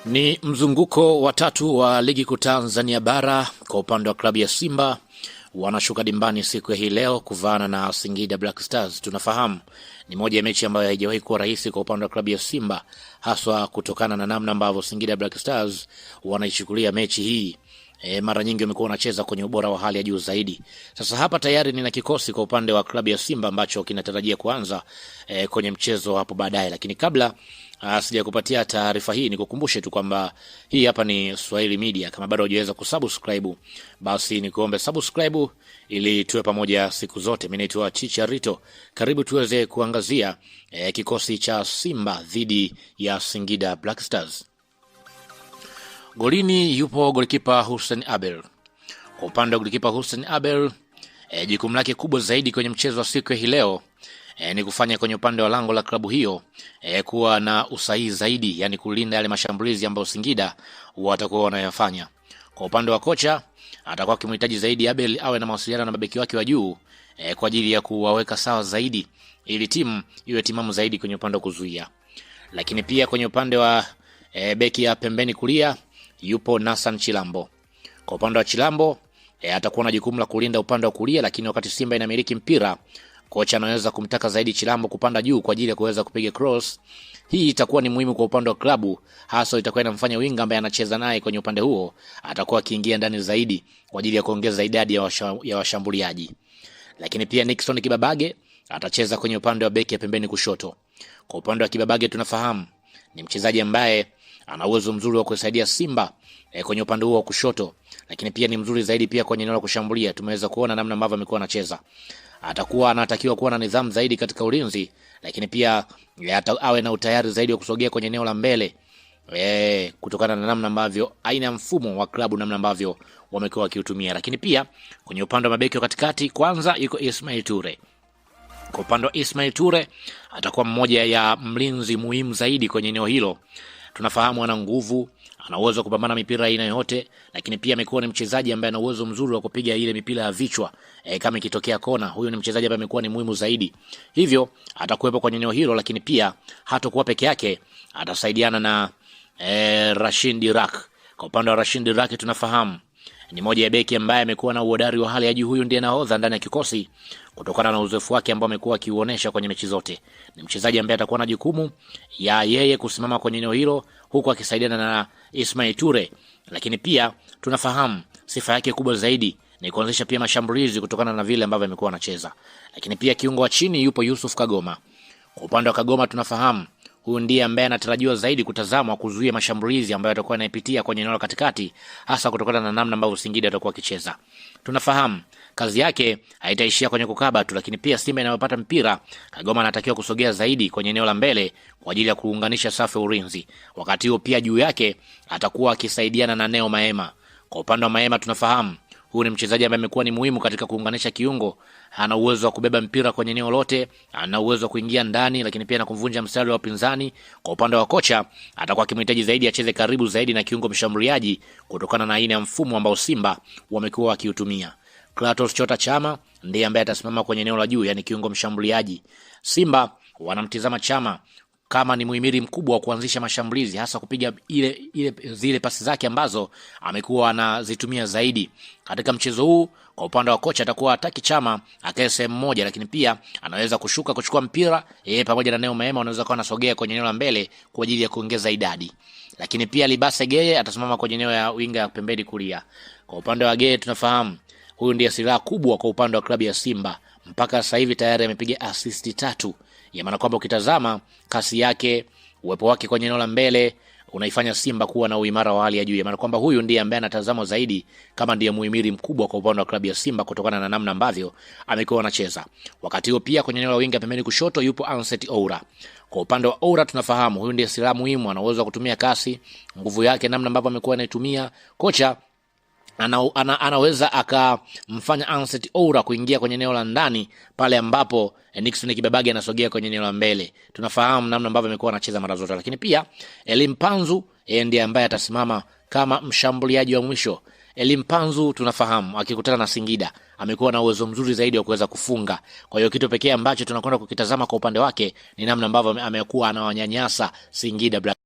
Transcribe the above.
Ni mzunguko wa tatu wa ligi kuu Tanzania bara kwa upande wa klabu ya Simba. Wanashuka dimbani siku ya hii leo kuvaana na Singida Black Stars. Tunafahamu ni moja ya mechi ambayo haijawahi kuwa rahisi kwa upande wa klabu ya Simba, haswa kutokana na namna ambavyo Singida Black Stars wanaichukulia mechi hii. Mara nyingi wamekuwa wanacheza kwenye ubora wa hali ya juu zaidi. Sasa hapa tayari nina kikosi kwa upande wa klabu ya Simba ambacho kinatarajia kuanza kwenye mchezo hapo baadaye, lakini kabla sija kupatia taarifa hii nikukumbushe tu kwamba hii hapa ni Swahili Media. Kama bado hujaweza kusubscribe, basi nikuombe subscribe ili tuwe pamoja siku zote. Mimi naitwa Chicharito. Karibu tuweze kuangazia kikosi cha Simba dhidi ya Singida Black Stars. Golini yupo golikipa Hussein Abel. Kwa upande wa golikipa Hussein Abel, jukumu lake kubwa zaidi kwenye mchezo wa siku hii leo ni kufanya kwenye upande wa lango la klabu hiyo kuwa na usahihi zaidi, yani kulinda yale mashambulizi ambayo Singida watakuwa wanayafanya. Kwa upande wa kocha, atakuwa akimhitaji zaidi Abel awe na mawasiliano na mabeki wake wa juu kwa ajili ya kuwaweka sawa zaidi ili timu iwe timamu zaidi kwenye upande wa kuzuia. Lakini pia kwenye upande wa beki ya pembeni kulia yupo Nassan Chilambo. Kwa upande wa Chilambo atakuwa na jukumu la kulinda upande wa kulia, lakini wakati Simba inamiliki mpira, kocha anaweza kumtaka zaidi Chilambo kupanda juu kwa ajili ya kuweza kupiga cross. Hii itakuwa ni muhimu kwa upande wa klabu, hasa itakuwa inamfanya winga ambaye anacheza naye kwenye upande huo atakuwa akiingia ndani zaidi kwa ajili ya kuongeza idadi ya washambuliaji. Lakini pia Nixon Kibabage atacheza kwenye upande wa beki ya pembeni kushoto. Kwa upande wa Kibabage tunafahamu ni mchezaji ambaye ana uwezo mzuri wa kusaidia Simba kwenye upande huo wa kushoto, lakini pia ni mzuri zaidi pia kwenye eneo la kushambulia. Tumeweza kuona namna ambavyo amekuwa anacheza. Atakuwa anatakiwa kuwa na nidhamu zaidi katika ulinzi, lakini pia awe na utayari zaidi wa kusogea kwenye eneo la mbele kutokana na namna ambavyo aina ya mfumo wa klabu namna ambavyo wamekuwa wakiutumia. Lakini pia kwenye upande wa mabeki wa katikati, kwanza yuko Ismail Ture. Kwa upande wa Ismail Ture atakuwa mmoja ya mlinzi muhimu zaidi kwenye eneo hilo. Tunafahamu ana nguvu, ana uwezo wa kupambana mipira aina yote, lakini pia amekuwa ni mchezaji ambaye ana uwezo mzuri wa kupiga ile mipira ya vichwa kama ikitokea kona. Huyu ni mchezaji ambaye amekuwa ni muhimu zaidi. Hivyo atakuwepo kwenye eneo hilo, lakini pia hatakuwa peke yake, atasaidiana na Rashid Dirak. Kwa upande wa Rashid Dirak tunafahamu ni moja ya beki ambaye amekuwa na uhodari wa hali ya juu. Huyu ndiye nahodha ndani ya kikosi kutokana na uzoefu wake ambao amekuwa akiuonesha kwenye mechi zote. Ni mchezaji ambaye atakuwa na jukumu ya yeye kusimama kwenye eneo hilo huku akisaidiana na Ismail Ture. Lakini pia tunafahamu sifa yake kubwa zaidi ni kuanzisha pia mashambulizi kutokana na vile ambavyo amekuwa anacheza. Lakini pia kiungo wa chini yupo Yusuf Kagoma. Kwa upande wa Kagoma tunafahamu huyu ndiye ambaye anatarajiwa zaidi kutazamwa kuzuia mashambulizi ambayo atakuwa anapitia kwenye eneo la katikati, hasa kutokana na namna ambavyo Singida atakuwa akicheza. Tunafahamu kazi yake haitaishia kwenye kukaba tu, lakini pia Simba inapopata mpira, Kagoma anatakiwa kusogea zaidi kwenye eneo la mbele kwa ajili ya kuunganisha safu ya ulinzi. Wakati huo pia juu yake atakuwa akisaidiana na Neo Maema. Kwa upande wa Maema tunafahamu huyu ni mchezaji ambaye amekuwa ni muhimu katika kuunganisha kiungo. Ana uwezo wa kubeba mpira kwenye eneo lote, ana uwezo wa kuingia ndani, lakini pia na kumvunja mstari wa wapinzani. Kwa upande wa kocha atakuwa akimhitaji zaidi acheze karibu zaidi na kiungo mshambuliaji kutokana na aina ya mfumo ambao Simba wamekuwa wakiutumia. Kratos Chota Chama ndiye ambaye atasimama kwenye eneo la juu, yani kiungo mshambuliaji. Simba wanamtizama Chama kama ni muhimili mkubwa wa kuanzisha mashambulizi, hasa kupiga zile pasi zake ambazo amekuwa anazitumia zaidi katika mchezo huu. Kwa upande wa kocha atakuwa ataki Chama akae sehemu moja, lakini pia anaweza kushuka kuchukua mpira pamoja na Neo Maema wanaweza kuwa nasogea kwenye eneo la mbele kwa ajili ya kuongeza idadi. Lakini pia Libase Geye atasimama kwenye eneo ya winga pembeni kulia. Kwa upande wa Geye tunafahamu huyu ndiye silaha kubwa kwa upande wa klabu ya Simba. Mpaka sasa hivi tayari amepiga assist 3. Ya maana kwamba ukitazama kasi yake, uwepo wake kwenye eneo la mbele unaifanya Simba kuwa na uimara wa hali ya juu. Ya maana kwamba huyu ndiye ambaye anatazamwa zaidi kama ndiye muhimili mkubwa kwa upande wa klabu ya Simba kutokana na namna ambavyo amekuwa anacheza. Wakati huo pia kwenye eneo la winga pembeni kushoto yupo Anset Oura. Kwa upande wa Oura tunafahamu huyu ndiye silaha muhimu, ana uwezo wa kutumia kasi, nguvu yake namna ambavyo amekuwa anaitumia. Kocha anaweza akamfanya Anset Oura kuingia kwenye eneo la ndani pale ambapo Nixon Kibabage anasogea kwenye eneo la mbele. Tunafahamu namna ambavyo amekuwa anacheza mara zote. Lakini pia Elimpanzu ndiye ambaye atasimama kama mshambuliaji wa mwisho. Elimpanzu tunafahamu akikutana na Singida amekuwa na uwezo mzuri zaidi wa kuweza kufunga. Kwa hiyo kitu pekee ambacho tunakwenda kukitazama kwa upande wake ni namna ambavyo amekuwa anawanyanyasa Singida Black